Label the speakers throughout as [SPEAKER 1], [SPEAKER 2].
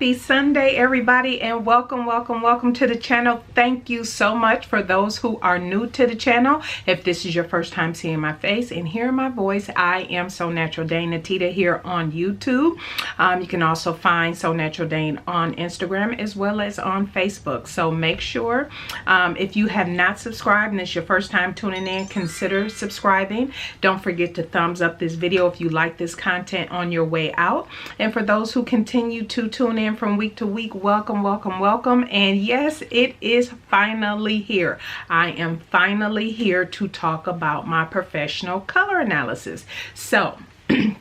[SPEAKER 1] Happy Sunday, everybody, and welcome to the channel. Thank you so much for those who are new to the channel. If this is your first time seeing my face and hearing my voice, I am So Natural Dane Natita here on YouTube. You can also find So Natural Dane on Instagram as well as on Facebook. So make sure if you have not subscribed and it's your first time tuning in, consider subscribing. Don't forget to thumbs up this video if you like this content on your way out. And for those who continue to tune in from week to week, welcome. And yes, it is finally here. I am finally here to talk about my professional color analysis. So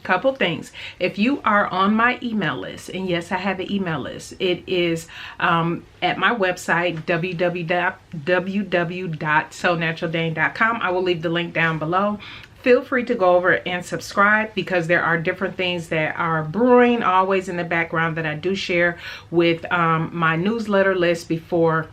[SPEAKER 1] couple things. If you are on my email list, and yes, I have an email list, it is at my website, www.sonaturaldane.com. I will leave the link down below. Feel free to go over and subscribe, because there are different things that are brewing always in the background that I do share with my newsletter list before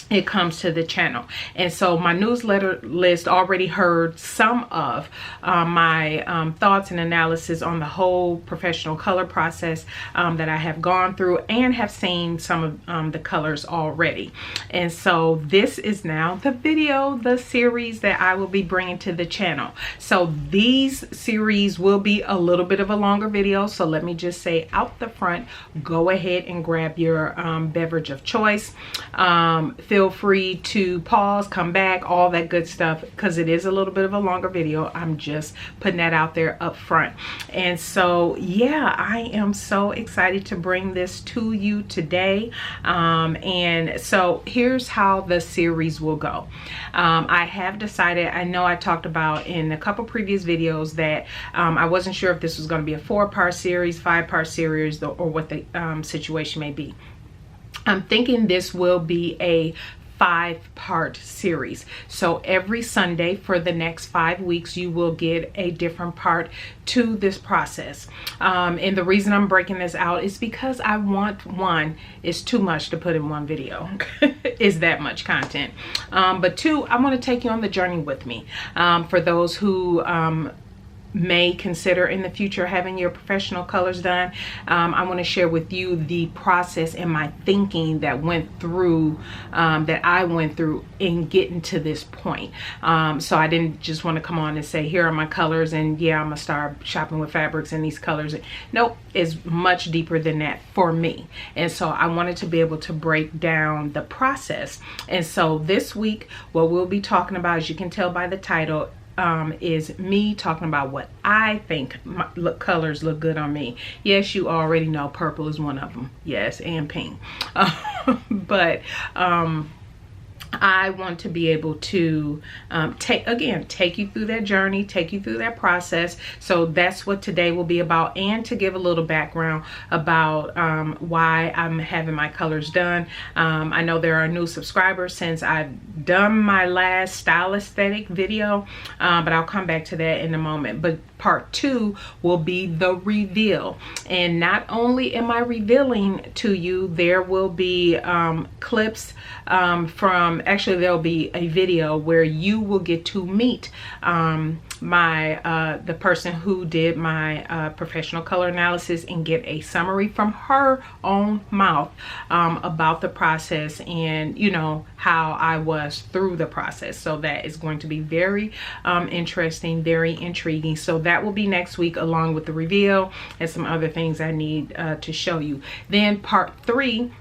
[SPEAKER 1] it comes to the channel. And so my newsletter list already heard some of my thoughts and analysis on the whole professional color process that I have gone through, and have seen some of the colors already. And so this is now the series that I will be bringing to the channel. So these series will be a little bit of a longer video, so let me just say out the front, go ahead and grab your beverage of choice. Feel free to pause, come back, all that good stuff, because it is a little bit of a longer video. I'm just putting that out there up front. And so yeah, I am so excited to bring this to you today. And so here's how the series will go. I have decided, I know I talked about in a couple previous videos that I wasn't sure if this was going to be a 4-part series, 5-part series, or what the situation may be. I'm thinking this will be a 5-part series. So every Sunday for the next 5 weeks, you will get a different part to this process. And the reason I'm breaking this out is because I want, one, it's too much to put in one video. Is that much content. But two, I want to take you on the journey with me. For those who may consider in the future having your professional colors done, I want to share with you the process and my thinking that went through, that I went through in getting to this point. So I didn't just want to come on and say, here are my colors, and yeah, I'm gonna start shopping with fabrics in these colors. Nope, it's much deeper than that for me. And so I wanted to be able to break down the process. And so this week, what we'll be talking about, as you can tell by the title, is me talking about what I think colors look good on me. Yes, you already know purple is one of them. Yes, and pink. But I want to be able to take you through that journey, take you through that process. So that's what today will be about, and to give a little background about why I'm having my colors done. I know there are new subscribers since I've done my last style aesthetic video, but I'll come back to that in a moment. But part 2 will be the reveal, and not only am I revealing to you, there will be clips from, actually there'll be a video where you will get to meet the person who did my professional color analysis, and get a summary from her own mouth about the process, and you know how I was through the process. So that is going to be very interesting, very intriguing. So that will be next week, along with the reveal and some other things I need to show you. Then part 3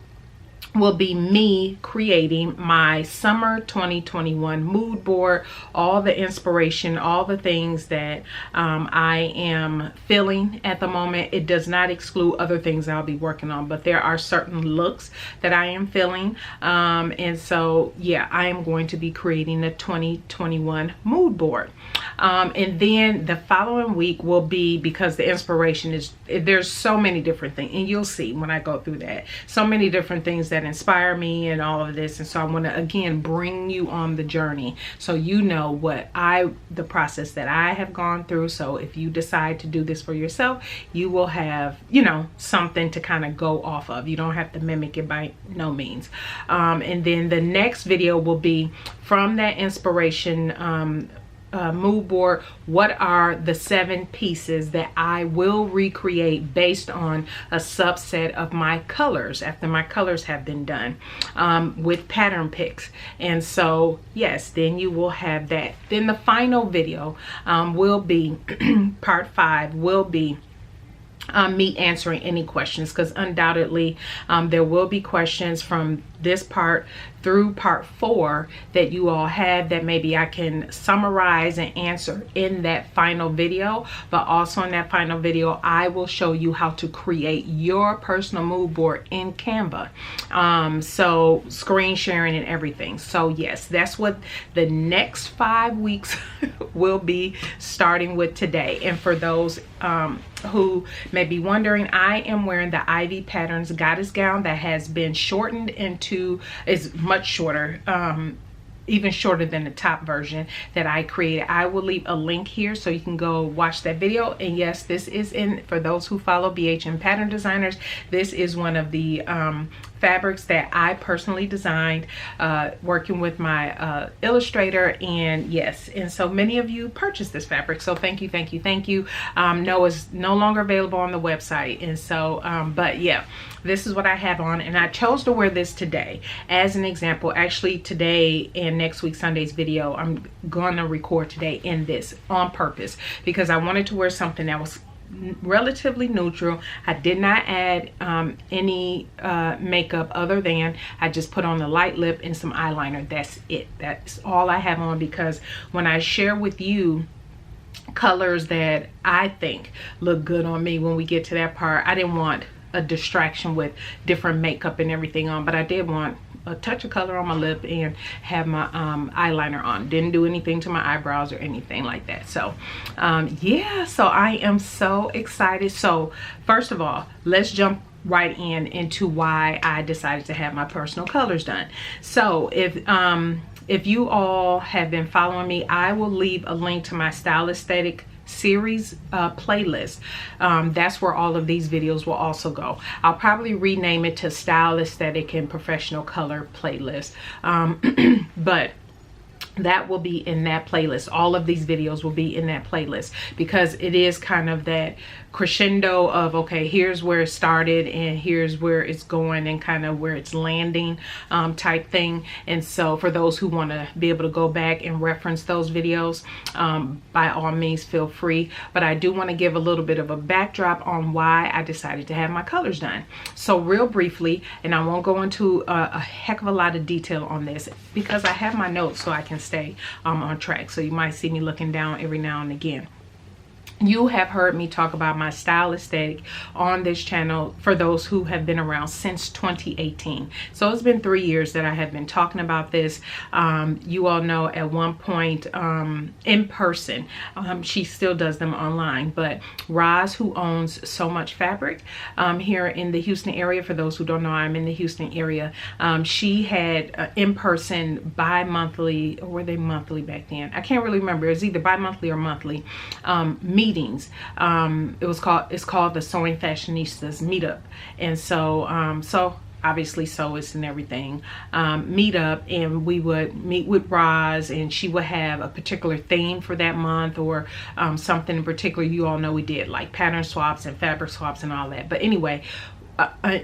[SPEAKER 1] will be me creating my summer 2021 mood board, all the inspiration, all the things that I am feeling at the moment. It does not exclude other things I'll be working on, but there are certain looks that I am feeling, and so yeah, I am going to be creating the 2021 mood board. And then the following week will be, because the inspiration is, there's so many different things, and you'll see when I go through that, so many different things that inspire me and all of this. And so I want to again bring you on the journey, so you know what the process that I have gone through. So if you decide to do this for yourself, you will have, you know, something to kind of go off of. You don't have to mimic it by no means. And then the next video will be from that inspiration mood board, what are the 7 pieces that I will recreate based on a subset of my colors after my colors have been done, with pattern picks. And so yes, then you will have that. Then the final video will be part 5 will be me answering any questions, because undoubtedly there will be questions from this part through part 4 that you all have that maybe I can summarize and answer in that final video. But also in that final video, I will show you how to create your personal mood board in Canva. So screen sharing and everything. So yes, that's what the next 5 weeks will be, starting with today. And for those who may be wondering, I am wearing the Ivy Patterns goddess gown that has been shortened into, is much shorter, even shorter than the top version that I created. I will leave a link here so you can go watch that video. And yes, this is in, for those who follow BHM Pattern Designers, this is one of the fabrics that I personally designed, working with my illustrator. And yes, and so many of you purchased this fabric, so thank you, thank you, thank you. No, it's no longer available on the website. And so but yeah, this is what I have on, and I chose to wear this today as an example. Actually, today and next week Sunday's video, I'm gonna record today in this on purpose, because I wanted to wear something that was relatively neutral. I did not add any makeup other than I just put on the light lip and some eyeliner. That's it. That's all I have on, because when I share with you colors that I think look good on me, when we get to that part, I didn't want a distraction with different makeup and everything on, but I did want a touch of color on my lip and have my eyeliner on. Didn't do anything to my eyebrows or anything like that. So yeah, so I am so excited. So first of all, let's jump right into why I decided to have my personal colors done. So if you all have been following me, I will leave a link to my Style Aesthetic series playlist. That's where all of these videos will also go. I'll probably rename it to Style Aesthetic and Professional Color playlist, but that will be in that playlist. All of these videos will be in that playlist, because it is kind of that crescendo of, okay, here's where it started and here's where it's going and kind of where it's landing, type thing. And so for those who want to be able to go back and reference those videos, by all means feel free. But I do want to give a little bit of a backdrop on why I decided to have my colors done. So real briefly, and I won't go into a heck of a lot of detail on this, because I have my notes so I can stay on track. So you might see me looking down every now and again. You have heard me talk about my style aesthetic on this channel for those who have been around since 2018. So it's been 3 years that I have been talking about this. You all know at one point in person, she still does them online, but Roz, who owns So Much Fabric here in the Houston area, for those who don't know, I'm in the Houston area. She had in-person bi-monthly, or were they monthly back then? I can't really remember. It was either bi-monthly or monthly meetings. It's called the Sewing Fashionistas Meetup. And so so obviously sewists and everything meet up, and we would meet with Roz, and she would have a particular theme for that month, or something in particular. You all know we did like pattern swaps and fabric swaps and all that. But anyway,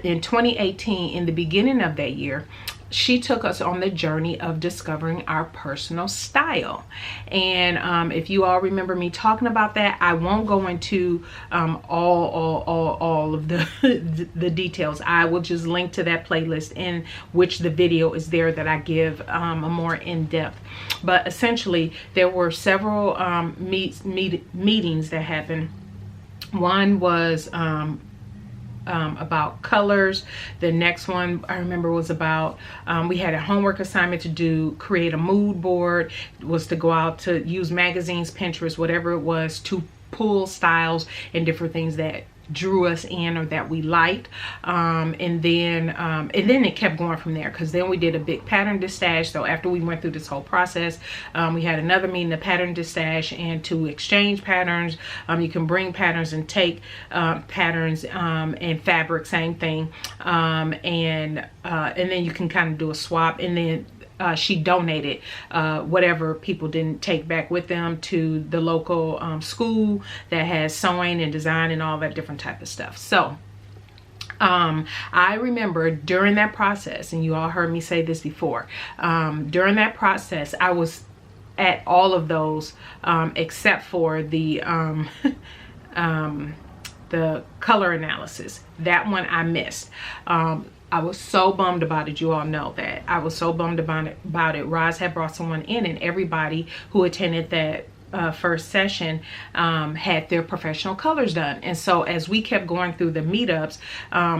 [SPEAKER 1] in 2018, in the beginning of that year, she took us on the journey of discovering our personal style. And if you all remember me talking about that, I won't go into all of the details. I will just link to that playlist, in which the video is there that I give a more in-depth. But essentially, there were several meetings that happened. One was about colors. The next one I remember was about, we had a homework assignment to do, create a mood board. It was to go out to use magazines, Pinterest, whatever it was, to pull styles and different things that drew us in or that we liked. And then it kept going from there, because then we did a big pattern distash. So after we went through this whole process, we had another meeting, the pattern distash, and to exchange patterns. You can bring patterns and take patterns, and fabric, same thing. And then you can kind of do a swap. And then she donated whatever people didn't take back with them to the local school that has sewing and design and all that different type of stuff. So I remember during that process, and you all heard me say this before, during that process, I was at all of those except for the color analysis. That one I missed. I was so bummed about it. You all know that. I was so bummed about it. Roz had brought someone in, and everybody who attended that first session had their professional colors done. And so as we kept going through the meetups,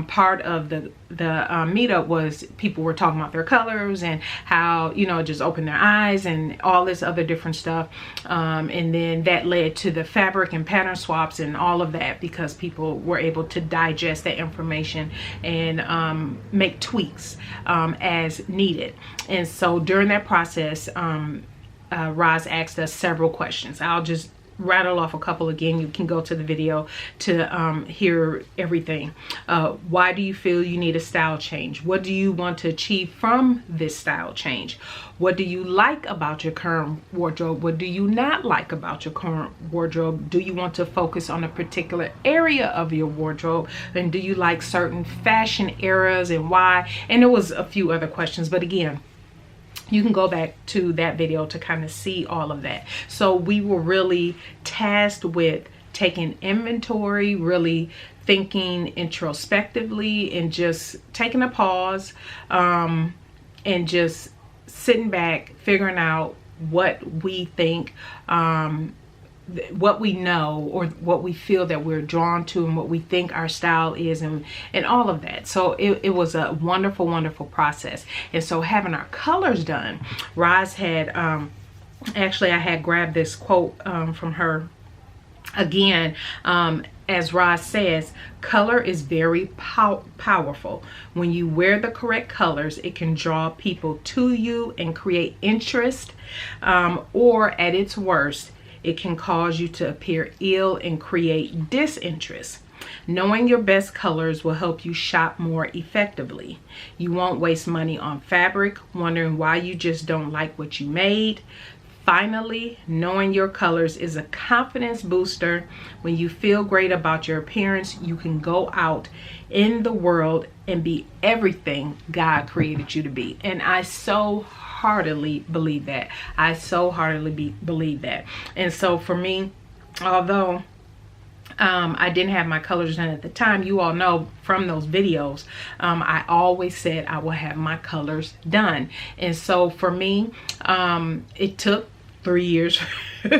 [SPEAKER 1] part of the meetup was people were talking about their colors and how, you know, just open their eyes and all this other different stuff. And then that led to the fabric and pattern swaps and all of that, because people were able to digest that information and make tweaks as needed. And so during that process, Roz asked us several questions. I'll just rattle off a couple again. You can go to the video to hear everything. Why do you feel you need a style change? What do you want to achieve from this style change? What do you like about your current wardrobe? What do you not like about your current wardrobe? Do you want to focus on a particular area of your wardrobe? And do you like certain fashion eras and why? And there was a few other questions, but again, you can go back to that video to kind of see all of that. So we were really tasked with taking inventory, really thinking introspectively, and just taking a pause and just sitting back, figuring out what we think, what we know, or what we feel that we're drawn to, and what we think our style is, and all of that. So it was a wonderful, wonderful process. And so having our colors done, Roz had actually, I had grabbed this quote from her again. As Roz says, color is very powerful. When you wear the correct colors, it can draw people to you and create interest, or at its worst, it can cause you to appear ill and create disinterest. Knowing your best colors will help you shop more effectively. You won't waste money on fabric, wondering why you just don't like what you made. Finally, knowing your colors is a confidence booster. When you feel great about your appearance, you can go out in the world and be everything God created you to be. And I so heartily believe that. I so heartily believe that. And so for me, although I didn't have my colors done at the time, you all know from those videos, I always said I will have my colors done. And so for me, it took 3 years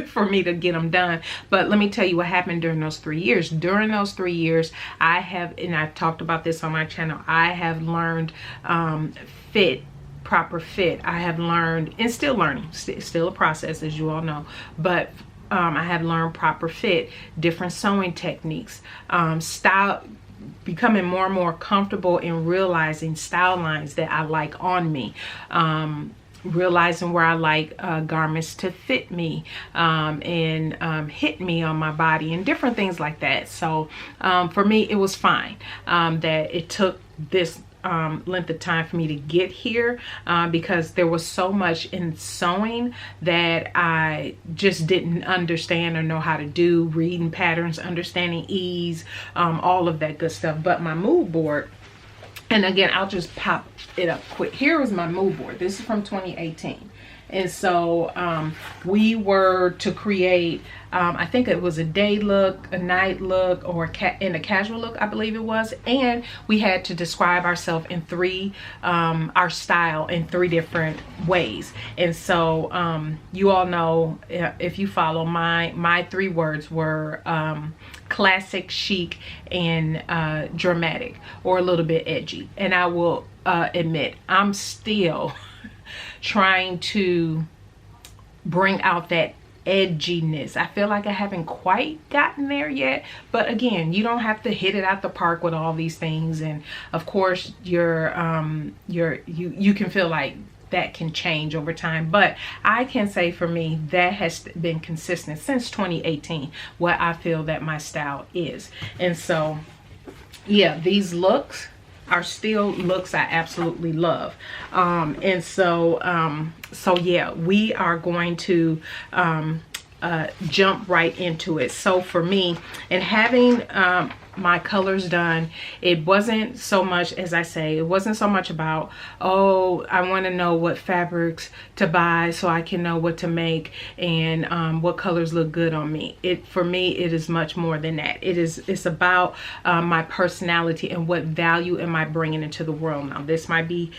[SPEAKER 1] for me to get them done. But let me tell you what happened during those 3 years. During those 3 years, I have, and I've talked about this on my channel, I have learned proper fit. I have learned, and still learning, still a process, as you all know, but I have learned proper fit, different sewing techniques, style, becoming more and more comfortable in realizing style lines that I like on me, realizing where I like garments to fit me and hit me on my body and different things like that. So for me, it was fine that it took this length of time for me to get here, because there was so much in sewing that I just didn't understand or know how to do, reading patterns, understanding ease, all of that good stuff. But my mood board, and again, I'll just pop it up quick. Here was my mood board. This is from 2018. And so we were to create, I think it was a day look, a night look, or in a casual look, I believe it was. And we had to describe ourselves in our style in 3 different ways. And so you all know, if you follow, my 3 words were classic, chic, and dramatic, or a little bit edgy. And I will admit, I'm still trying to bring out that edginess. I feel like I haven't quite gotten there yet, but again, you don't have to hit it out the park with all these things. And of course, you can feel like that can change over time, but I can say for me, that has been consistent since 2018, what I feel that my style is. And so yeah, these looks are still looks I absolutely love. And so yeah, we are going to jump right into it. So for me, and having my colors done, it wasn't so much, as I say, it wasn't so much about, oh, I want to know what fabrics to buy so I can know what to make and what colors look good on me. For me, it is much more than that. It's about my personality and what value am I bringing into the world. Now, this might be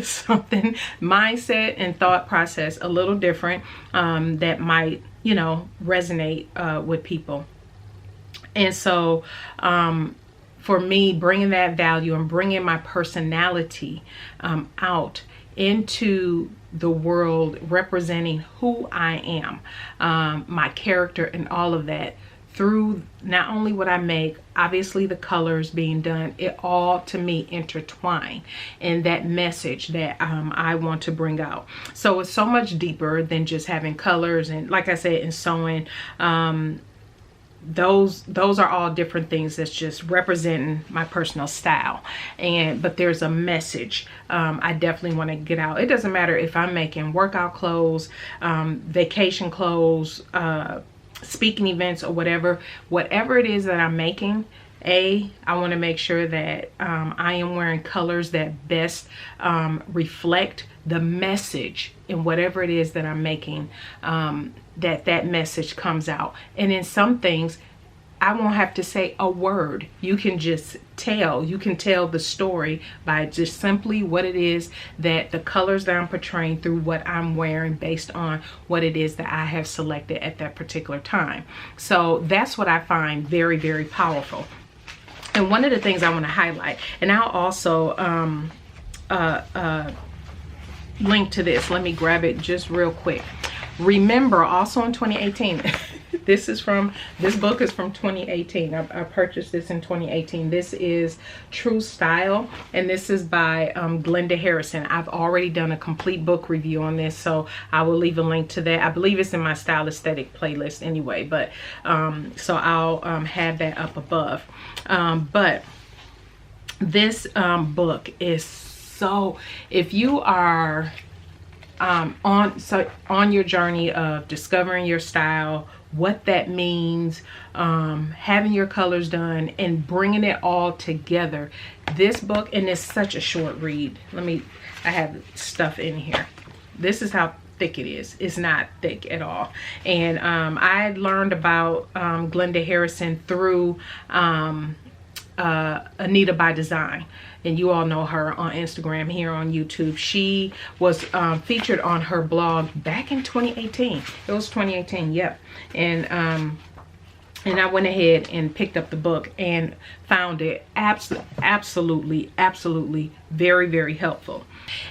[SPEAKER 1] something, mindset and thought process a little different, that might, you know, resonate with people. And so for me, bringing that value and bringing my personality out into the world, representing who I am, my character and all of that, through not only what I make, obviously the colors being done, it all to me intertwine in that message that I want to bring out. So it's so much deeper than just having colors and, like I said, in sewing. Those are all different things that's just representing my personal style, but there's a message I definitely want to get out. It doesn't matter if I'm making workout clothes, vacation clothes, speaking events, or whatever it is that I'm making. I want to make sure that I am wearing colors that best reflect the message in whatever it is that I'm making, that message comes out. And in some things, I won't have to say a word. You can just tell. You can tell the story by just simply what it is, that the colors that I'm portraying through what I'm wearing based on what it is that I have selected at that particular time. So that's what I find very, very powerful. And one of the things I want to highlight, and I'll also link to this. Let me grab it just real quick. Remember, also in 2018, this book is from 2018. I purchased this in 2018. This is True Style, and this is by Glenda Harrison. I've already done a complete book review on this, so I will leave a link to that. I believe it's in my Style Aesthetic playlist anyway, but so I'll have that up above. But this book is so, if you are on your journey of discovering your style, what that means, having your colors done and bringing it all together, this book, and it's such a short read. I have stuff in here. This is how thick it is. It's not thick at all. And I learned about Glenda Harrison through Anita by Design, and you all know her on Instagram, here on YouTube. She was featured on her blog back in 2018. It was 2018, yep. And I went ahead and picked up the book and found it absolutely very, very helpful.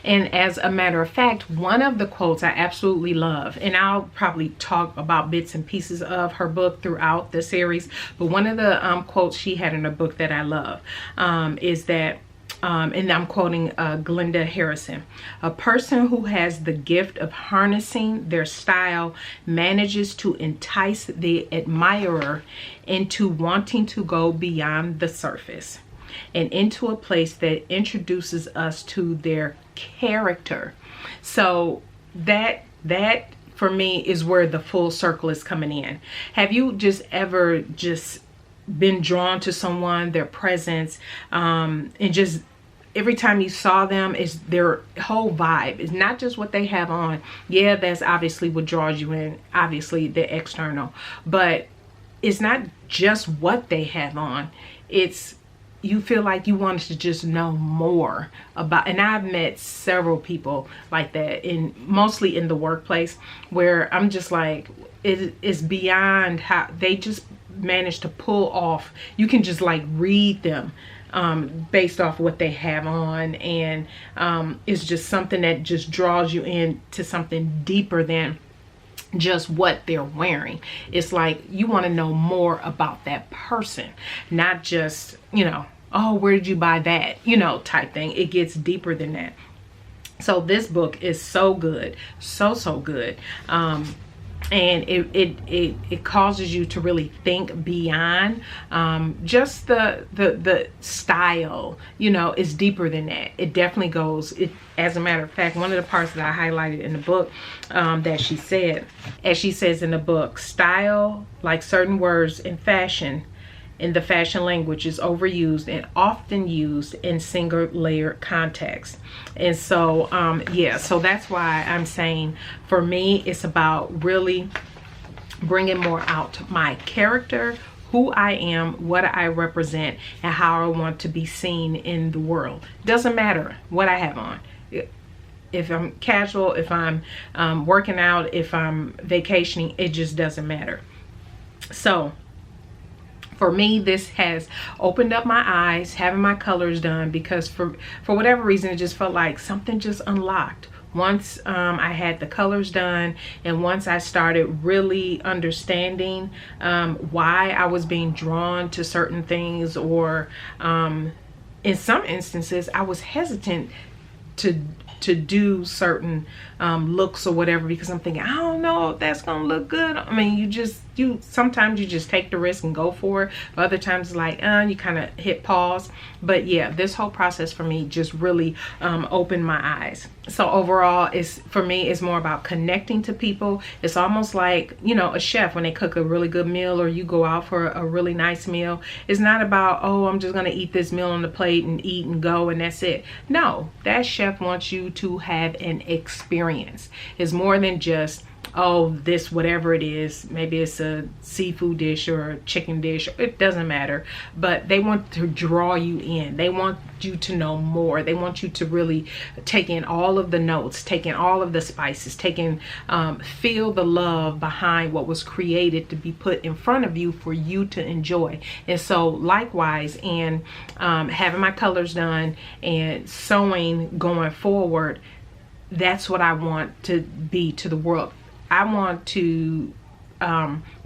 [SPEAKER 1] And as a matter of fact, one of the quotes I absolutely love, and I'll probably talk about bits and pieces of her book throughout the series, but one of the quotes she had in her book that I love is that, and I'm quoting Glenda Harrison, "A person who has the gift of harnessing their style manages to entice the admirer into wanting to go beyond the surface and into a place that introduces us to their character." So that for me is where the full circle is coming in. Have you just ever just been drawn to someone, their presence, and just every time you saw them, is their whole vibe? It's not just what they have on. Yeah, that's obviously what draws you in, obviously the external, but it's not just what they have on. It's, you feel like you want to just know more about, and I've met several people like that, mostly in the workplace, where I'm just like, it's beyond how they just manage to pull off. You can just like read them based off what they have on, and it's just something that just draws you into something deeper than just what they're wearing. It's like you want to know more about that person, not just, you know, oh, where did you buy that, you know, type thing. It gets deeper than that. So this book is so good, so good. and it causes you to really think beyond just the style. You know, it's deeper than that. It definitely goes, as a matter of fact, one of the parts that I highlighted in the book, that she said, as she says in the book, style, like certain words in fashion, in the fashion language, is overused and often used in single layer context. And so yeah, so that's why I'm saying, for me, it's about really bringing more out my character, who I am, what I represent, and how I want to be seen in the world. Doesn't matter what I have on. If I'm casual, if I'm working out, if I'm vacationing, it just doesn't matter. So for me, this has opened up my eyes, having my colors done, because for whatever reason, it just felt like something just unlocked. Once I had the colors done, and once I started really understanding why I was being drawn to certain things, or in some instances, I was hesitant to do certain looks or whatever, because I'm thinking, I don't know if that's gonna look good. I mean, sometimes you just take the risk and go for it, but other times it's like you kind of hit pause. But yeah, this whole process for me just really opened my eyes. So overall, for me, it's more about connecting to people. It's almost like, you know, a chef when they cook a really good meal, or you go out for a really nice meal. It's not about, oh, I'm just gonna eat this meal on the plate and eat and go and that's it. No, that chef wants you to have an experience. It's more than just, oh, this whatever it is, maybe it's a seafood dish or a chicken dish, it doesn't matter, but they want to draw you in. They want you to know more. They want you to really take in all of the notes, take in all of the spices, feel the love behind what was created to be put in front of you for you to enjoy. And so likewise, in having my colors done and sewing going forward, that's what I want to be to the world. I want to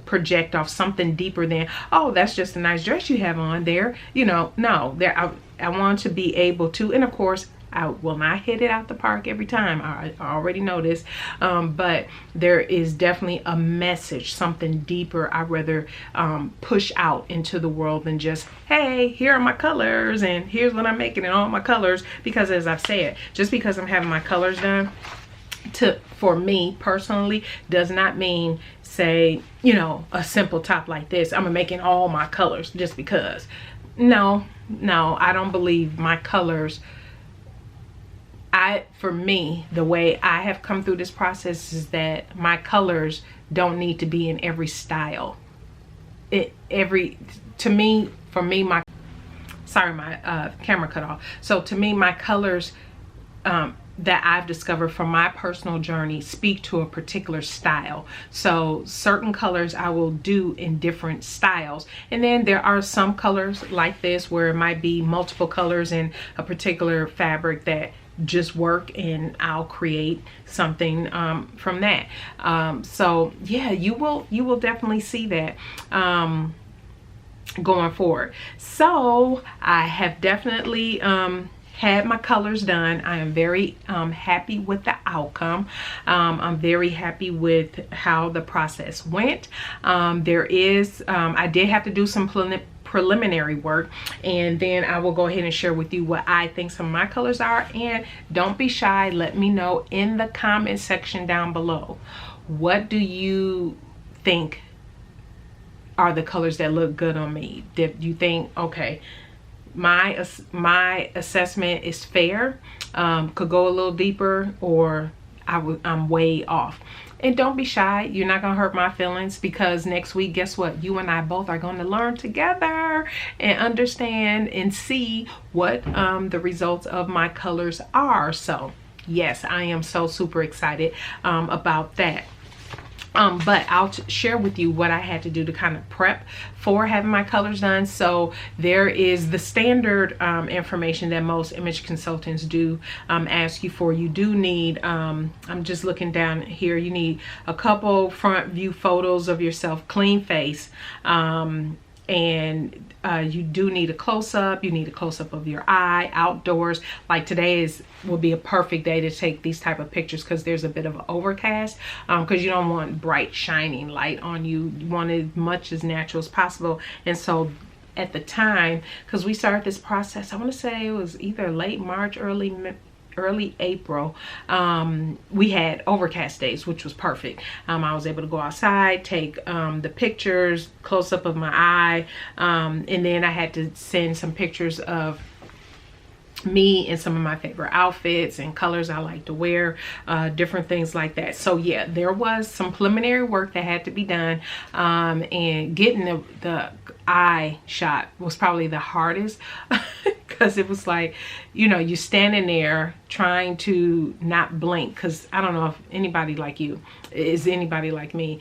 [SPEAKER 1] project off something deeper than, oh, that's just a nice dress you have on there. You know, no, I want to be able to, and of course, I will not hit it out the park every time. I already know this, but there is definitely a message, something deeper I'd rather push out into the world than just, hey, here are my colors and here's what I'm making in all my colors. Because as I've said, just because I'm having my colors done, for me personally, does not mean, say, you know, a simple top like this, I'm making all my colors just because. No, I don't believe my colors. For me, the way I have come through this process is that my colors don't need to be in every style. My camera cut off. So to me, my colors that I've discovered from my personal journey speak to a particular style. So certain colors I will do in different styles, and then there are some colors like this where it might be multiple colors in a particular fabric that just work, and I'll create something from that. So yeah, you will definitely see that going forward. So I have definitely had my colors done. I am very happy with the outcome. I'm very happy with how the process went. I did have to do some preliminary work, and then I will go ahead and share with you what I think some of my colors are. And don't be shy, let me know in the comment section down below, what do you think are the colors that look good on me? Did you think, okay, my assessment is fair, could go a little deeper, or I'm way off? And don't be shy, you're not gonna hurt my feelings, because next week, guess what, you and I both are going to learn together and understand and see what the results of my colors are. So yes, I am so super excited about that. But I'll share with you what I had to do to kind of prep for having my colors done. So there is the standard information that most image consultants do ask you for. You do need, I'm just looking down here, you need a couple front view photos of yourself, clean face, and you do need a close-up. You need a close-up of your eye outdoors. Like today will be a perfect day to take these type of pictures because there's a bit of an overcast, because you don't want bright shining light on you. You want it as much as natural as possible. And so at the time, because we started this process, I want to say it was either late March, early April, we had overcast days, which was perfect. I was able to go outside, take the pictures, close up of my eye, and then I had to send some pictures of me and some of my favorite outfits and colors I like to wear, different things like that. So yeah, there was some preliminary work that had to be done, and getting the eye shot was probably the hardest because it was like, you know, you're standing there trying to not blink, because I don't know if anybody like you is anybody like me.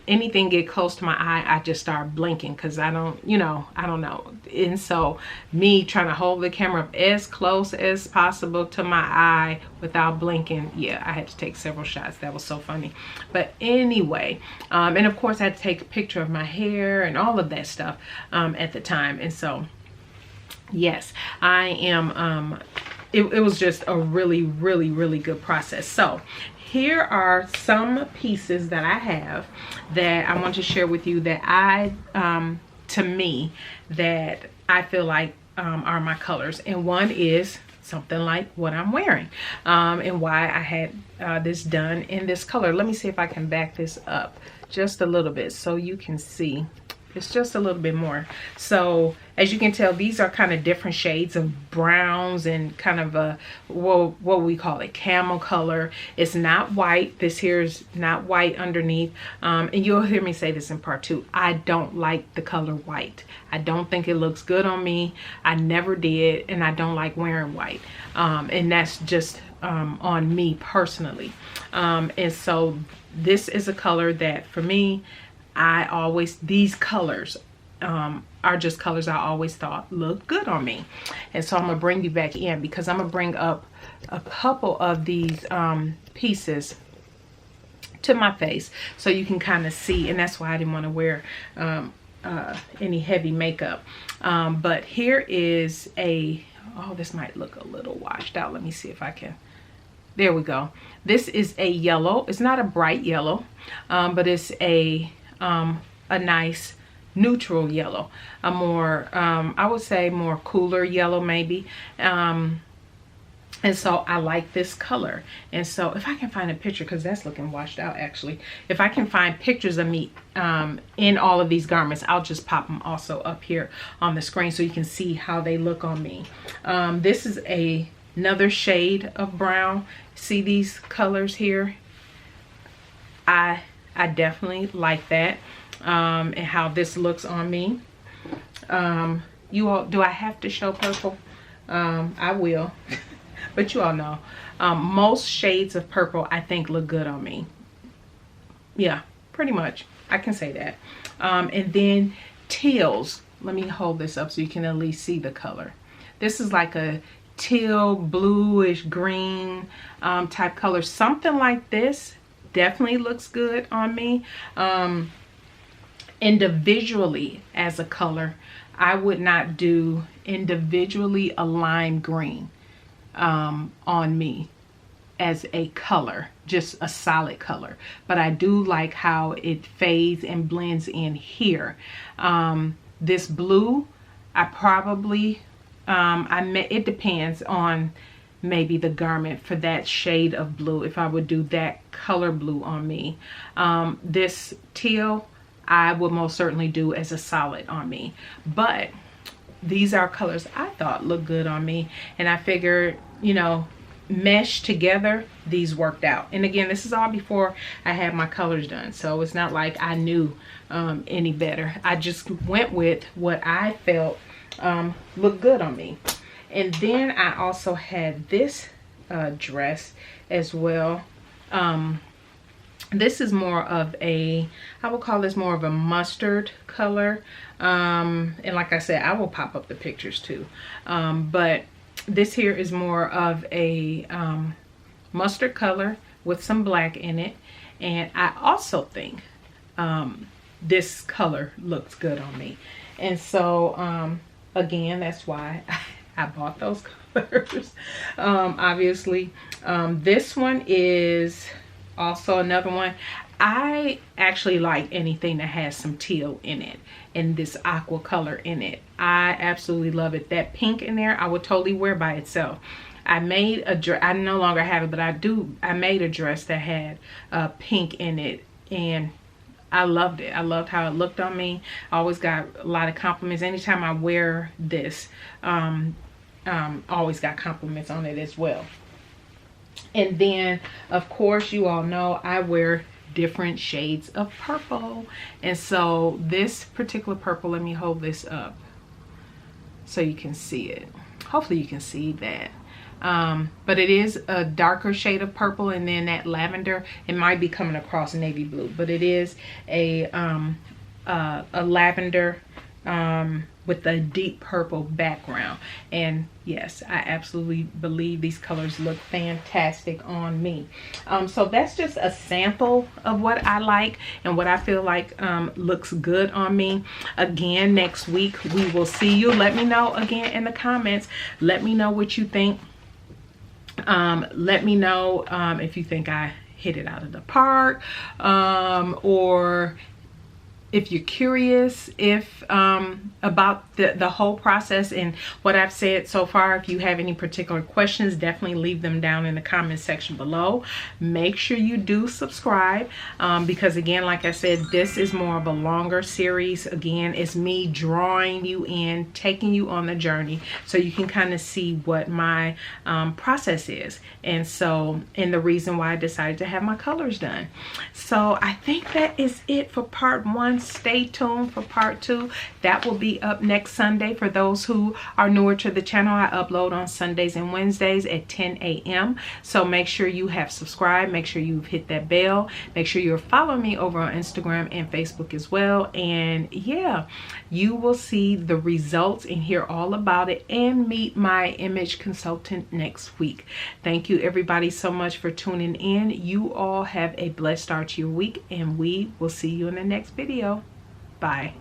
[SPEAKER 1] Anything get close to my eye, I just start blinking because I don't know. And so me trying to hold the camera up as close as possible to my eye without blinking, yeah, I had to take several shots. That was so funny. But anyway, and of course I had to take a picture of my hair and all of that stuff at the time. And so yes, I am it was just a really good process. So here are some pieces that I have that I want to share with you that to me, that I feel like are my colors. And one is something like what I'm wearing, and why I had this done in this color. Let me see if I can back this up just a little bit so you can see. It's just a little bit more. So as you can tell, these are kind of different shades of browns and kind of a, what we call it, camel color. It's not white. This here is not white underneath. And you'll hear me say this in part 2. I don't like the color white. I don't think it looks good on me. I never did. And I don't like wearing white. And that's just on me personally. And so this is a color that for me, these colors are just colors I always thought looked good on me. And so I'm gonna bring you back in because I'm gonna bring up a couple of these pieces to my face so you can kind of see. And that's why I didn't want to wear any heavy makeup. But here is oh, this might look a little washed out. Let me see if I can. There we go. This is a yellow. It's not a bright yellow, but it's a nice neutral yellow, a more I would say more cooler yellow maybe, and so I like this color. And so if I can find a picture, because that's looking washed out actually, if I can find pictures of me in all of these garments, I'll just pop them also up here on the screen so you can see how they look on me. This is another shade of brown. See these colors here? I definitely like that, and how this looks on me. You all, do I have to show purple? I will, but you all know, most shades of purple I think look good on me. Yeah, pretty much, I can say that. And then teals. Let me hold this up so you can at least see the color. This is like a teal, bluish, green type color. Something like this definitely looks good on me. Individually as a color, I would not do individually a lime green on me as a color, just a solid color. But I do like how it fades and blends in here. This blue, I probably, it depends on maybe the garment for that shade of blue, if I would do that color blue on me. This teal, I would most certainly do as a solid on me. But these are colors I thought looked good on me, and I figured, you know, mesh together, these worked out. And again, this is all before I had my colors done, so it's not like I knew any better. I just went with what I felt looked good on me. And then I also had this dress as well. This is more of I would call this more of a mustard color. And like I said, I will pop up the pictures too. But this here is more of a mustard color with some black in it. And I also think this color looks good on me. And so again, that's why I bought those colors. Obviously, this one is also another one. I actually like anything that has some teal in it and this aqua color in it. I absolutely love it. That pink in there, I would totally wear by itself. I made a dress, I no longer have it, but I made a dress that had pink in it, and I loved it. I loved how it looked on me. I always got a lot of compliments anytime I wear this. Always got compliments on it as well. And then of course, you all know I wear different shades of purple, and so this particular purple, let me hold this up so you can see it. Hopefully you can see that. But it is a darker shade of purple, and then that lavender, it might be coming across navy blue, but it is a lavender with a deep purple background. And yes, I absolutely believe these colors look fantastic on me. So that's just a sample of what I like and what I feel like looks good on me. Again, next week we will see you. Let me know again in the comments. Let me know what you think. Let me know if you think I hit it out of the park, or if you're curious about the whole process and what I've said so far. If you have any particular questions, definitely leave them down in the comment section below. Make sure you do subscribe, because again, like I said, this is more of a longer series. Again, it's me drawing you in, taking you on the journey so you can kind of see what my process is, and the reason why I decided to have my colors done. So I think that is it for part 1. Stay tuned for part 2. That will be up next Sunday. For those who are newer to the channel, I upload on Sundays and Wednesdays at 10 a.m. So make sure you have subscribed. Make sure you've hit that bell. Make sure you're following me over on Instagram and Facebook as well. And yeah, you will see the results and hear all about it and meet my image consultant next week. Thank you everybody so much for tuning in. You all have a blessed start to your week, and we will see you in the next video. Bye.